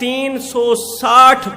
360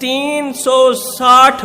360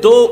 2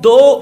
2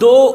2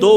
2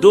2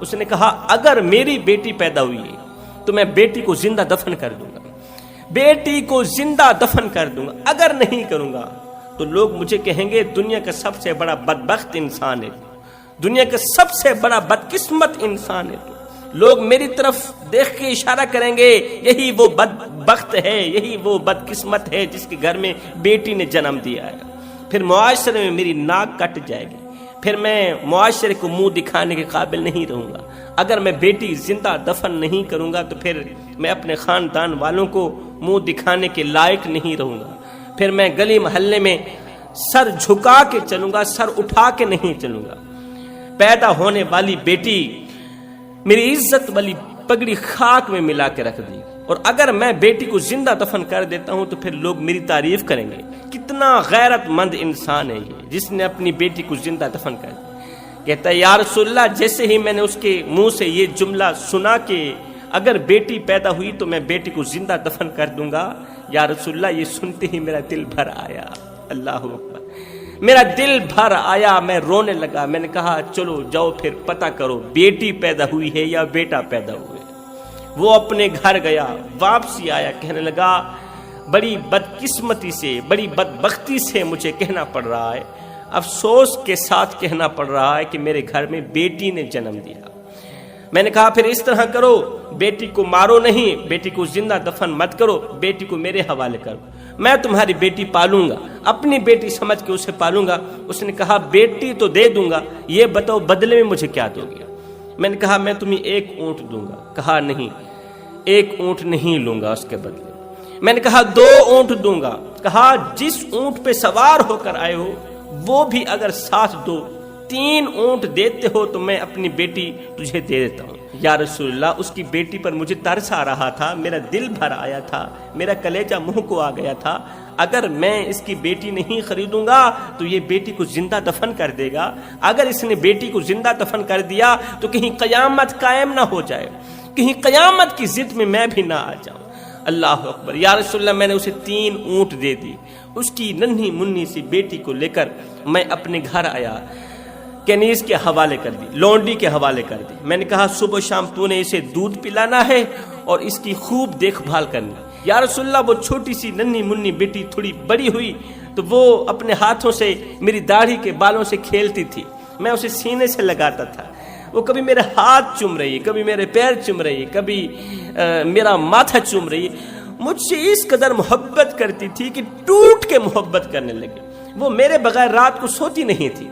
اس نے کہا اگر میری بیٹی پیدا ہوئی ہے تو میں بیٹی کو زندہ دفن کر دوں گا، بیٹی کو زندہ دفن کر دوں گا، اگر نہیں کروں گا تو لوگ مجھے کہیں گے دنیا کا سب سے بڑا بدبخت انسان ہے، دنیا کا سب سے بڑا بدقسمت انسان ہے۔ لوگ میری طرف دیکھ کے اشارہ کریں گے یہی وہ بدبخت ہے، یہی وہ بدقسمت ہے جس کے گھر میں بیٹی نے جنم دیا ہے۔ پھر معاشرے میں میری ناک کٹ جائے گی، پھر میں معاشرے کو منہ دکھانے کے قابل نہیں رہوں گا۔ اگر میں بیٹی زندہ دفن نہیں کروں گا تو پھر میں اپنے خاندان والوں کو منہ دکھانے کے لائق نہیں رہوں گا، پھر میں گلی محلے میں سر جھکا کے چلوں گا، سر اٹھا کے نہیں چلوں گا۔ پیدا ہونے والی بیٹی میری عزت والی پگڑی خاک میں ملا کے رکھ دی، اور اگر میں بیٹی کو زندہ دفن کر دیتا ہوں تو پھر لوگ میری تعریف کریں گے کتنا غیرت مند انسان ہے یہ جس نے اپنی بیٹی کو زندہ دفن کر دیا۔ کہتا ہے یا رسول اللہ جیسے ہی میں نے اس کے منہ سے یہ جملہ سنا کہ اگر بیٹی پیدا ہوئی تو میں بیٹی کو زندہ دفن کر دوں گا، یا رسول اللہ یہ سنتے ہی میرا دل بھر آیا، اللہ اکبر، میرا دل بھر آیا، میں رونے لگا۔ میں نے کہا چلو جاؤ پھر پتہ کرو بیٹی پیدا ہوئی ہے یا بیٹا پیدا ہوئے۔ وہ اپنے گھر گیا، واپسی آیا، کہنے لگا بڑی بدقسمتی سے، بڑی بدبختی سے مجھے کہنا پڑ رہا ہے، افسوس کے ساتھ کہنا پڑ رہا ہے کہ میرے گھر میں بیٹی نے جنم دیا۔ میں نے کہا پھر اس طرح کرو، بیٹی کو مارو نہیں، بیٹی کو زندہ دفن مت کرو، بیٹی کو میرے حوالے کرو، میں تمہاری بیٹی پالوں گا، اپنی بیٹی سمجھ کے اسے پالوں گا۔ اس نے کہا بیٹی تو دے دوں گا، یہ بتاؤ بدلے میں مجھے کیا دو گے؟ میں نے کہا میں تمہیں 1 اونٹ دوں گا۔ کہا نہیں 1 اونٹ نہیں لوں گا اس کے بدلے۔ میں نے کہا 2 اونٹ دوں گا۔ کہا جس اونٹ پہ سوار ہو کر آئے ہو وہ بھی اگر ساتھ دو، 3 اونٹ دیتے ہو تو میں اپنی بیٹی تجھے دے دیتا ہوں۔ یا رسول اللہ اس کی بیٹی پر مجھے ترس آ رہا تھا، میرا دل بھر آیا تھا، میرا کلیجہ منہ کو آ گیا تھا، اگر میں اس کی بیٹی نہیں خریدوں گا تو یہ بیٹی کو زندہ دفن کر دے گا، اگر اس نے بیٹی کو زندہ دفن کر دیا تو کہیں قیامت قائم نہ ہو جائے، کہیں قیامت کی ضد میں بھی نہ آ جاؤں۔ اللہ اکبر۔ یا رسول اللہ میں نے اسے 3 اونٹ دے دی، اس کی ننھی منی سی بیٹی کو لے کر میں اپنے گھر آیا، کنیز کے حوالے کر دی، لونڈی کے حوالے کر دی۔ میں نے کہا صبح شام تو نے اسے دودھ پلانا ہے اور اس کی خوب دیکھ بھال کرنی۔ یا رسول اللہ وہ چھوٹی سی ننھی منی بیٹی تھوڑی بڑی ہوئی تو وہ اپنے ہاتھوں سے میری داڑھی کے بالوں سے کھیلتی تھی، میں اسے سینے سے لگاتا تھا، وہ کبھی میرے ہاتھ چوم رہی، کبھی میرے پیر چوم رہی، کبھی میرا ماتھا چوم رہی، مجھ سے اس قدر محبت کرتی تھی کہ ٹوٹ کے محبت کرنے لگی۔ وہ میرے بغیر رات کو سوتی نہیں تھی،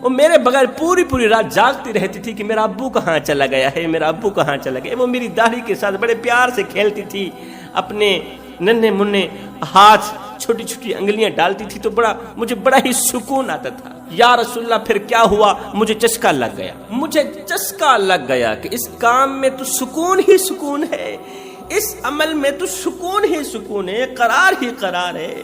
وہ میرے بغیر پوری رات جاگتی رہتی تھی کہ میرا ابو کہاں چلا گیا ہے، میرا ابو کہاں چلا گیا۔ وہ میری داڑھی کے ساتھ بڑے پیار سے کھیلتی تھی، اپنے ننھے منھے ہاتھ چھوٹی چھوٹی انگلیاں ڈالتی تھی تو مجھے بڑا ہی سکون آتا تھا۔ یا رسول اللہ پھر کیا ہوا، مجھے چسکا لگ گیا، مجھے چسکا لگ گیا کہ اس کام میں تو سکون ہی سکون ہے، اس عمل میں تو سکون ہی سکون ہے، قرار ہی قرار ہے۔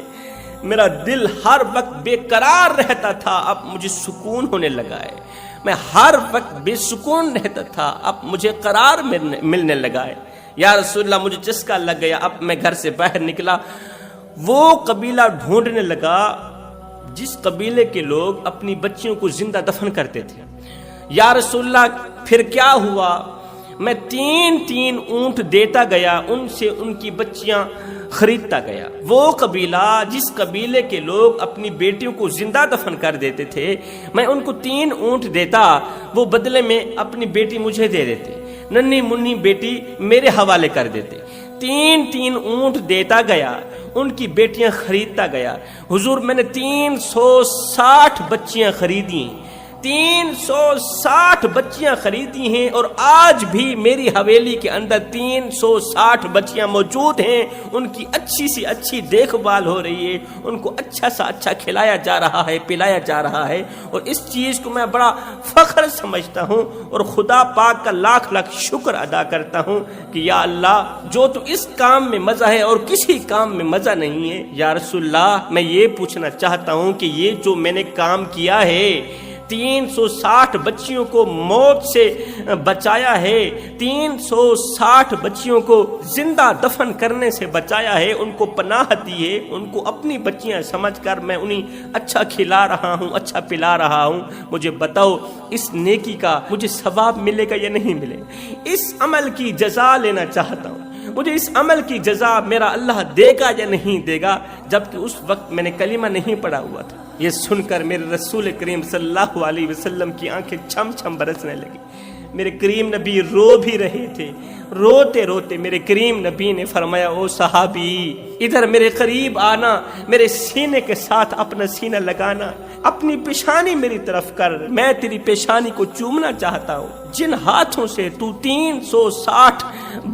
میرا دل ہر وقت بے قرار رہتا تھا، اب مجھے سکون ہونے لگا ہے، میں ہر وقت بے سکون رہتا تھا، اب مجھے قرار ملنے لگا ہے۔ یا رسول اللہ مجھے چسکا لگ گیا، اب میں گھر سے باہر نکلا، وہ قبیلہ ڈھونڈنے لگا جس قبیلے کے لوگ اپنی بچیوں کو زندہ دفن کرتے تھے۔ یا رسول اللہ پھر کیا ہوا، میں 3 اونٹ دیتا گیا، ان سے ان کی بچیاں خریدتا گیا۔ وہ قبیلہ جس قبیلے کے لوگ اپنی بیٹیوں کو زندہ دفن کر دیتے تھے، میں ان کو 3 اونٹ دیتا، وہ بدلے میں اپنی بیٹی مجھے دے دیتے، ننھی منھی بیٹی میرے حوالے کر دیتے۔ 3 اونٹ دیتا گیا، ان کی بیٹیاں خریدتا گیا۔ حضور میں نے 360 بچیاں خریدی، 360 بچیاں خریدی ہیں، اور آج بھی میری حویلی کے اندر 360 بچیاں موجود ہیں، ان کی اچھی سی اچھی دیکھ بھال ہو رہی ہے، ان کو اچھا سا اچھا کھلایا جا رہا ہے، پلایا جا رہا ہے، اور اس چیز کو میں بڑا فخر سمجھتا ہوں اور خدا پاک کا لاکھ شکر ادا کرتا ہوں کہ یا اللہ جو تو اس کام میں مزہ ہے اور کسی کام میں مزہ نہیں ہے۔ یا رسول اللہ میں یہ پوچھنا چاہتا ہوں کہ یہ جو میں نے کام کیا ہے 360 بچیوں کو موت سے بچایا ہے، 360 بچیوں کو زندہ دفن کرنے سے بچایا ہے، ان کو پناہ دی ہے، ان کو اپنی بچیاں سمجھ کر میں انہیں اچھا کھلا رہا ہوں، اچھا پلا رہا ہوں۔ مجھے بتاؤ اس نیکی کا مجھے ثواب ملے گا یا نہیں ملے گا؟ اس عمل کی جزا لینا چاہتا ہوں، مجھے اس عمل کی جزا میرا اللہ دے گا یا نہیں دے گا؟ جبکہ اس وقت میں نے کلمہ نہیں پڑھا ہوا تھا۔ یہ سن کر میرے رسول کریم صلی اللہ علیہ وسلم کی آنکھیں چھم چھم برسنے لگی۔ میرے کریم نبی رو بھی رہے تھے، روتے روتے میرے کریم نبی نے فرمایا، او صحابی ادھر میرے قریب آنا، میرے سینے کے ساتھ اپنا سینہ لگانا، اپنی پیشانی میری طرف کر، میں تیری پیشانی کو چومنا چاہتا ہوں۔ جن ہاتھوں سے تو 360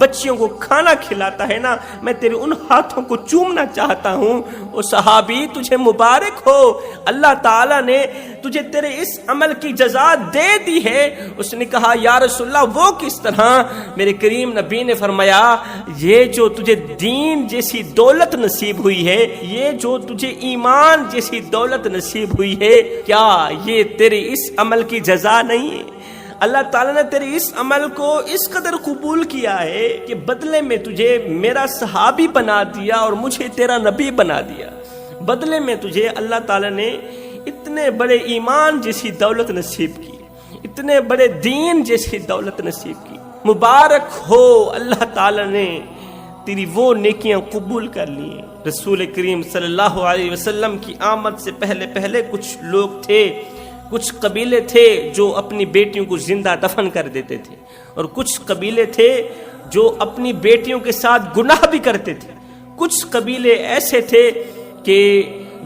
بچیوں کو کھانا کھلاتا ہے نا، میں تیرے ان ہاتھوں کو چومنا چاہتا ہوں۔ او صحابی تجھے مبارک ہو، اللہ تعالیٰ نے تجھے تیرے اس عمل کی جزا دے دی ہے۔ اس نے کہا یا رسول اللہ وہ کس طرح؟ میرے کریم نبی نے فرمایا، یہ جو تجھے دین جیسی دولت نصیب ہوئی ہے، یہ جو تجھے ایمان جیسی دولت نصیب ہوئی ہے، کیا یہ تیرے اس عمل کی جزا نہیں ہے؟ اللہ تعالیٰ نے تیرے اس عمل کو اس قدر قبول کیا ہے کہ بدلے میں تجھے میرا صحابی بنا دیا اور مجھے تیرا نبی بنا دیا۔ بدلے میں تجھے اللہ تعالیٰ نے اتنے بڑے ایمان جیسی دولت نصیب کی، اتنے بڑے دین جیسی دولت نصیب کی۔ مبارک ہو، اللہ تعالیٰ نے تیری وہ نیکیاں قبول کر لی۔ رسول کریم صلی اللہ علیہ وسلم کی آمد سے پہلے کچھ لوگ تھے، کچھ قبیلے تھے جو اپنی بیٹیوں کو زندہ دفن کر دیتے تھے، اور کچھ قبیلے تھے جو اپنی بیٹیوں کے ساتھ گناہ بھی کرتے تھے۔ کچھ قبیلے ایسے تھے کہ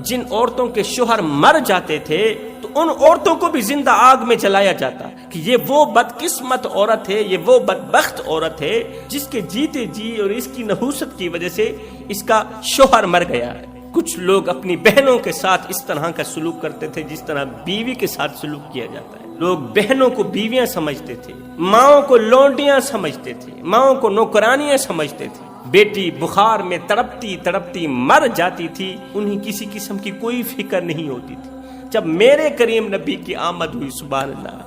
جن عورتوں کے شوہر مر جاتے تھے تو ان عورتوں کو بھی زندہ آگ میں جلایا جاتا کہ یہ وہ بدقسمت عورت ہے، یہ وہ بدبخت عورت ہے جس کے جیتے جی اور اس کی نحوست کی وجہ سے اس کا شوہر مر گیا ہے۔ کچھ لوگ اپنی بہنوں کے ساتھ اس طرح کا سلوک کرتے تھے جس طرح بیوی کے ساتھ سلوک کیا جاتا ہے۔ لوگ بہنوں کو بیویاں سمجھتے تھے، ماؤں کو لونڈیاں سمجھتے تھے، ماؤں کو نوکرانیاں سمجھتے تھے۔ بیٹی بخار میں تڑپتی تڑپتی مر جاتی تھی، انہیں کسی قسم کی کوئی فکر نہیں ہوتی تھی۔ جب میرے کریم نبی کی آمد ہوئی، سبحان اللہ،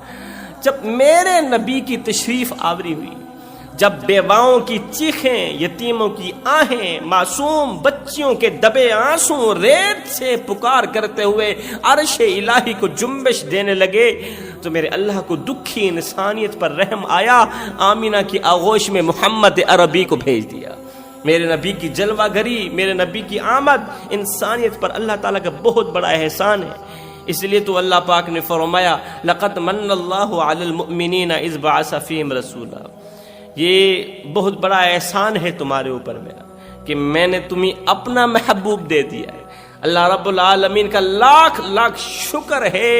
جب میرے نبی کی تشریف آوری ہوئی، جب بیواؤں کی چیخیں، یتیموں کی آہیں، معصوم بچیوں کے دبے آنسوں ریت سے پکار کرتے ہوئے عرش الہی کو جنبش دینے لگے، تو میرے اللہ کو دکھی انسانیت پر رحم آیا، آمینہ کی آغوش میں محمد عربی کو بھیج دیا۔ میرے نبی کی جلوہ گری، میرے نبی کی آمد انسانیت پر اللہ تعالیٰ کا بہت بڑا احسان ہے۔ اس لیے تو اللہ پاک نے فرمایا، لقد من اللہ علی المؤمنین اذ بعث فیہم رسولا، یہ بہت بڑا احسان ہے تمہارے اوپر میرا کہ میں نے تمہیں اپنا محبوب دے دیا ہے۔ اللہ رب العالمین کا لاکھ لاکھ شکر ہے،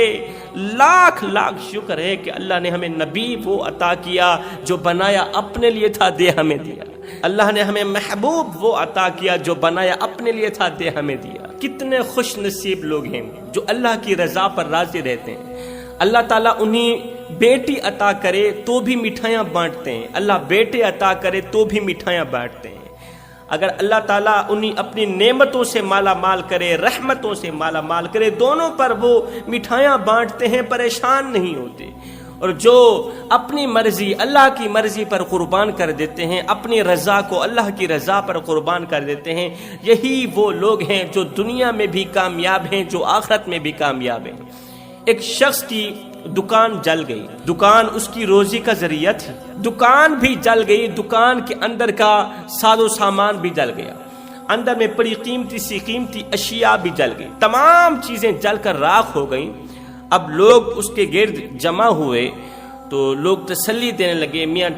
لاکھ لاکھ شکر ہے کہ اللہ نے ہمیں نبی وہ عطا کیا جو بنایا اپنے لیے تھا، دے ہمیں دیا۔ اللہ نے ہمیں محبوب وہ عطا کیا جو بنایا اپنے لیے تھا، دے ہمیں دیا۔ کتنے خوش نصیب لوگ ہیں جو اللہ کی رضا پر راضی رہتے ہیں۔ اللہ تعالیٰ انہیں بیٹی عطا کرے تو بھی مٹھائیاں بانٹتے ہیں، اللہ بیٹے عطا کرے تو بھی مٹھائیاں بانٹتے ہیں۔ اگر اللہ تعالیٰ انہیں اپنی نعمتوں سے مالا مال کرے، رحمتوں سے مالا مال کرے، دونوں پر وہ مٹھائیاں بانٹتے ہیں، پریشان نہیں ہوتے۔ اور جو اپنی مرضی اللہ کی مرضی پر قربان کر دیتے ہیں، اپنی رضا کو اللہ کی رضا پر قربان کر دیتے ہیں، یہی وہ لوگ ہیں جو دنیا میں بھی کامیاب ہیں، جو آخرت میں بھی کامیاب ہیں۔ ایک شخص کی دکان جل گئی، دکان اس کی روزی کا ذریعہ تھی، دکان بھی جل گئی، دکان کے اندر کا ساز و سامان بھی جل گیا، اندر میں پڑی قیمتی اشیاء بھی جل گئی، تمام چیزیں جل کر راکھ ہو گئیں۔ اب لوگ اس کے گرد جمع ہوئے تو لوگ تسلی دینے لگے، میاں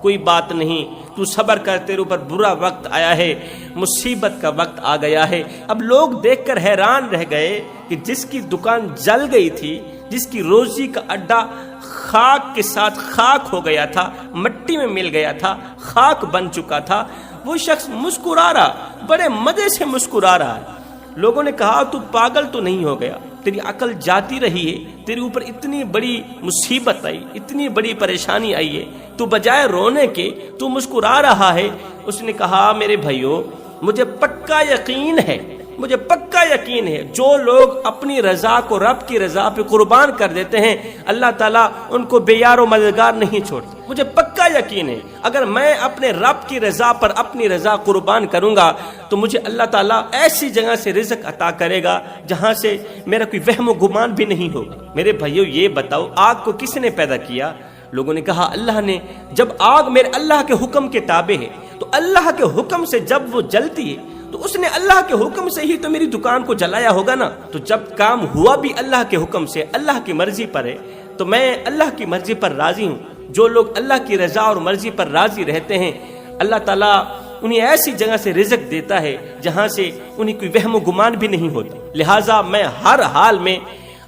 کوئی بات نہیں، تو صبر کر، تیرے اوپر برا وقت آیا ہے، مصیبت کا وقت آ گیا ہے۔ اب لوگ دیکھ کر حیران رہ گئے کہ جس کی دکان جل گئی تھی، جس کی روزی کا اڈا خاک کے ساتھ خاک ہو گیا تھا، مٹی میں مل گیا تھا، خاک بن چکا تھا، وہ شخص مسکرا رہا، بڑے مزے سے مسکرا رہا ہے۔ لوگوں نے کہا تو پاگل تو نہیں ہو گیا، تیری عقل جاتی رہی ہے، تیرے اوپر اتنی بڑی مصیبت آئی، اتنی بڑی پریشانی آئی ہے، تو بجائے رونے کے تو مسکرا رہا ہے۔ اس نے کہا میرے بھائیو، مجھے پکا یقین ہے مجھے پکا یقین ہے جو لوگ اپنی رضا کو رب کی رضا پہ قربان کر دیتے ہیں اللہ تعالیٰ ان کو بے یار و مددگار نہیں چھوڑتے. مجھے پکا یقین ہے اگر میں اپنے رب کی رضا پر اپنی رضا قربان کروں گا تو مجھے اللہ تعالیٰ ایسی جگہ سے رزق عطا کرے گا جہاں سے میرا کوئی وہم و گمان بھی نہیں ہوگا. میرے بھائیو یہ بتاؤ آگ کو کس نے پیدا کیا؟ لوگوں نے کہا اللہ نے. جب آگ میرے اللہ کے حکم کے تابع ہے تو اللہ کے حکم سے جب وہ جلتی ہے تو اس نے اللہ کے حکم سے ہی تو میری دکان کو جلایا ہوگا نا. تو جب کام ہوا بھی اللہ کے حکم سے اللہ کی مرضی پر ہے تو میں اللہ کی مرضی پر راضی ہوں. جو لوگ اللہ کی رضا اور مرضی پر راضی رہتے ہیں اللہ تعالیٰ انہیں ایسی جگہ سے رزق دیتا ہے جہاں سے انہیں کوئی وہم و گمان بھی نہیں ہوتا. لہٰذا میں ہر حال میں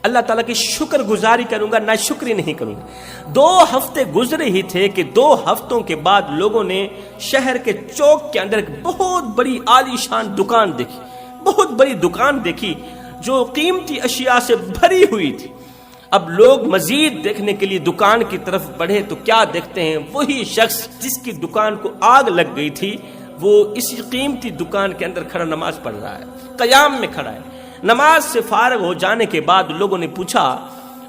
اللہ تعالیٰ کی شکر گزاری کروں گا، ناشکری نہیں کروں گا. 2 ہفتے گزرے ہی تھے کہ 2 ہفتوں کے بعد لوگوں نے شہر کے چوک کے اندر ایک بہت بڑی عالی شان دکان دیکھی. بہت بڑی دکان دیکھی جو قیمتی اشیاء سے بھری ہوئی تھی. اب لوگ مزید دیکھنے کے لیے دکان کی طرف بڑھے تو کیا دیکھتے ہیں؟ وہی شخص جس کی دکان کو آگ لگ گئی تھی وہ اسی قیمتی دکان کے اندر کھڑا نماز پڑھ رہا ہے، قیام میں کھڑا ہے. نماز سے فارغ ہو جانے کے بعد لوگوں نے پوچھا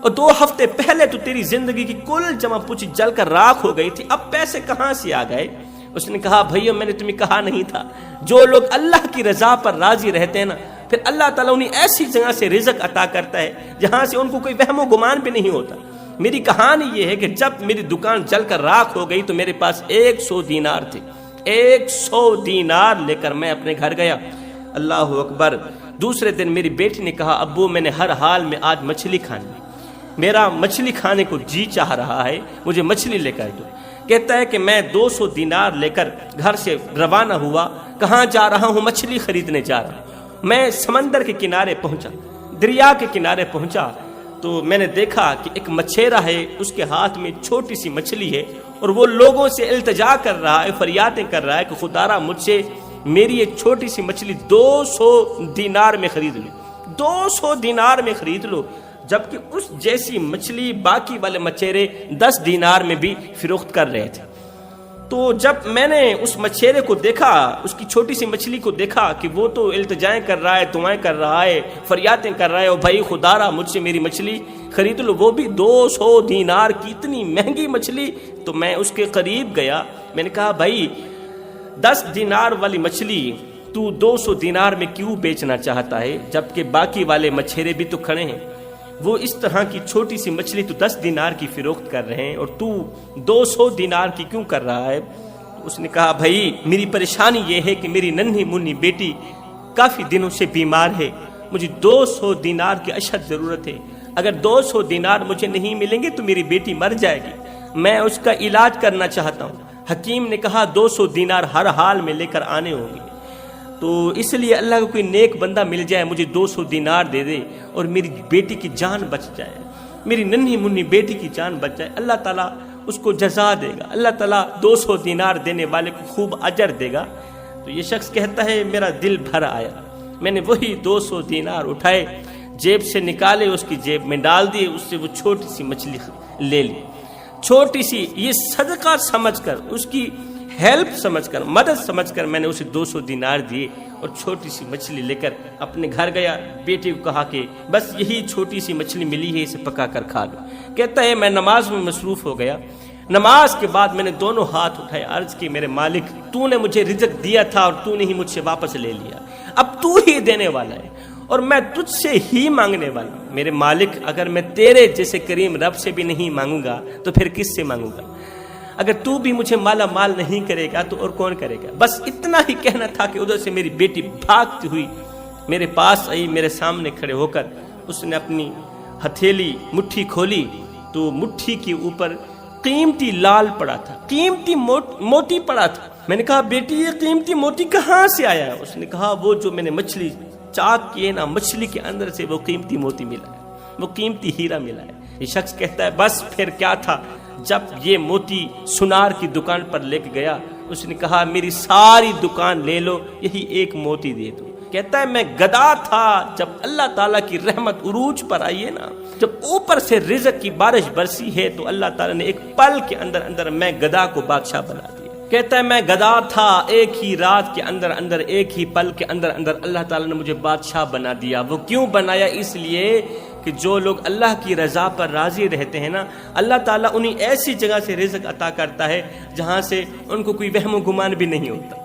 اور 2 ہفتے پہلے تو تیری زندگی کی کل جمع پوچھی جل کر راکھ ہو گئی تھی، اب پیسے کہاں سے آ گئے؟ اس نے کہا بھائیو میں نے تمہیں کہا نہیں تھا جو لوگ اللہ کی رضا پر راضی رہتے ہیں نا پھر اللہ تعالیٰ انہیں ایسی جگہ سے رزق عطا کرتا ہے جہاں سے ان کو کوئی وہم و گمان بھی نہیں ہوتا. میری کہانی یہ ہے کہ جب میری دکان جل کر راکھ ہو گئی تو میرے پاس 100 دینار تھے. 100 دینار لے کر میں اپنے گھر گیا. اللہ اکبر. دوسرے دن میری بیٹی نے کہا ابو میں نے ہر حال میں آج مچھلی کھانی، میرا مچھلی کھانے کو جی چاہ رہا ہے، مجھے مچھلی لے کر دو. کہتا ہے کہ میں 200 دینار لے کر گھر سے روانہ ہوا. کہاں جا رہا ہوں؟ مچھلی خریدنے جا رہا ہوں. میں سمندر کے کنارے پہنچا، دریا کے کنارے پہنچا تو میں نے دیکھا کہ ایک مچھیرا ہے، اس کے ہاتھ میں چھوٹی سی مچھلی ہے اور وہ لوگوں سے التجا کر رہا ہے، فریادیں کر رہا ہے کہ خدارا مجھ سے میری ایک چھوٹی سی مچھلی 200 دینار میں خرید لو، 200 دینار میں خرید لو. جبکہ اس جیسی مچھلی باقی والے مچھیرے 10 دینار میں بھی فروخت کر رہے تھے. تو جب میں نے اس مچھیرے کو دیکھا، اس کی چھوٹی سی مچھلی کو دیکھا کہ وہ تو التجائیں کر رہا ہے، دعائیں کر رہا ہے، فریادیں کر رہا ہے اور بھائی خدارا مجھ سے میری مچھلی خرید لو، وہ بھی 200 دینار کی اتنی مہنگی مچھلی. تو میں اس کے قریب گیا، میں نے کہا بھائی 10 دینار والی مچھلی تو 200 دینار میں کیوں بیچنا چاہتا ہے جبکہ باقی والے مچھیرے بھی تو کھڑے ہیں؟ وہ اس طرح کی چھوٹی سی مچھلی تو 10 دینار کی فروخت کر رہے ہیں اور تو 200 دینار کی کیوں کر رہا ہے؟ اس نے کہا بھائی میری پریشانی یہ ہے کہ میری ننھی منھی بیٹی کافی دنوں سے بیمار ہے، مجھے 200 دینار کی اشد ضرورت ہے. اگر 200 دینار مجھے نہیں ملیں گے تو میری بیٹی مر جائے گی، میں اس کا علاج کرنا چاہتا ہوں. حکیم نے کہا 200 دینار ہر حال میں لے کر آنے ہوں گے، تو اس لیے اللہ کو کوئی نیک بندہ مل جائے مجھے 200 دینار دے دے اور میری بیٹی کی جان بچ جائے، میری ننھی منھی بیٹی کی جان بچ جائے. اللہ تعالیٰ اس کو جزا دے گا، اللہ تعالیٰ 200 دینار دینے والے کو خوب اجر دے گا. تو یہ شخص کہتا ہے میرا دل بھر آیا، میں نے وہی 200 دینار اٹھائے، جیب سے نکالے، اس کی جیب میں ڈال دیے، اس سے وہ چھوٹی سی مچھلی لے لی. چھوٹی سی یہ صدقہ سمجھ کر، اس کی ہیلپ سمجھ کر، مدد سمجھ کر میں نے اسے 200 دینار دیے اور چھوٹی سی مچھلی لے کر اپنے گھر گیا. بیٹی کو کہا کہ بس یہی چھوٹی سی مچھلی ملی ہے، اسے پکا کر کھا لو. کہتا ہے میں نماز میں مصروف ہو گیا. نماز کے بعد میں نے دونوں ہاتھ اٹھائے، عرض کی میرے مالک تو نے مجھے رزق دیا تھا اور تو نے ہی مجھ سے واپس لے لیا، اب تو ہی دینے والا ہے اور میں تجھ سے ہی مانگنے والا ہوں. میرے مالک اگر میں تیرے جیسے کریم رب سے بھی نہیں مانگوں گا تو پھر کس سے مانگوں گا؟ اگر تو بھی مجھے مالا مال نہیں کرے گا تو اور کون کرے گا؟ بس اتنا ہی کہنا تھا کہ ادھر سے میری بیٹی بھاگتی ہوئی میرے پاس آئی. میرے سامنے کھڑے ہو کر اس نے اپنی ہتھیلی مٹھی کھولی تو مٹھی کے اوپر قیمتی لال پڑا تھا، قیمتی موتی پڑا تھا. میں نے کہا بیٹی یہ قیمتی موتی کہاں سے آیا؟ اس نے کہا وہ جو میں نے مچھلی چاک کیے نا، مچھلی کے اندر سے وہ قیمتی موتی ملا ہے، وہ قیمتی ہیرا ملا ہے. یہ شخص کہتا ہے بس پھر کیا تھا، جب یہ موتی سنار کی دکان پر لے کے گیا اس نے کہا میری ساری دکان لے لو، یہی ایک موتی دے دو. کہتا ہے میں گدا تھا، جب اللہ تعالیٰ کی رحمت عروج پر آئی ہے نا، جب اوپر سے رزق کی بارش برسی ہے تو اللہ تعالیٰ نے ایک پل کے اندر میں گدا کو بادشاہ بنا دیا. کہتا ہے میں گدا تھا، ایک ہی رات کے اندر اندر، ایک ہی پل کے اندر اندر اللہ تعالیٰ نے مجھے بادشاہ بنا دیا۔ وہ کیوں بنایا؟ اس لیے کہ جو لوگ اللہ کی رضا پر راضی رہتے ہیں نا، اللہ تعالیٰ انہیں ایسی جگہ سے رزق عطا کرتا ہے جہاں سے ان کو کوئی وہم و گمان بھی نہیں ہوتا۔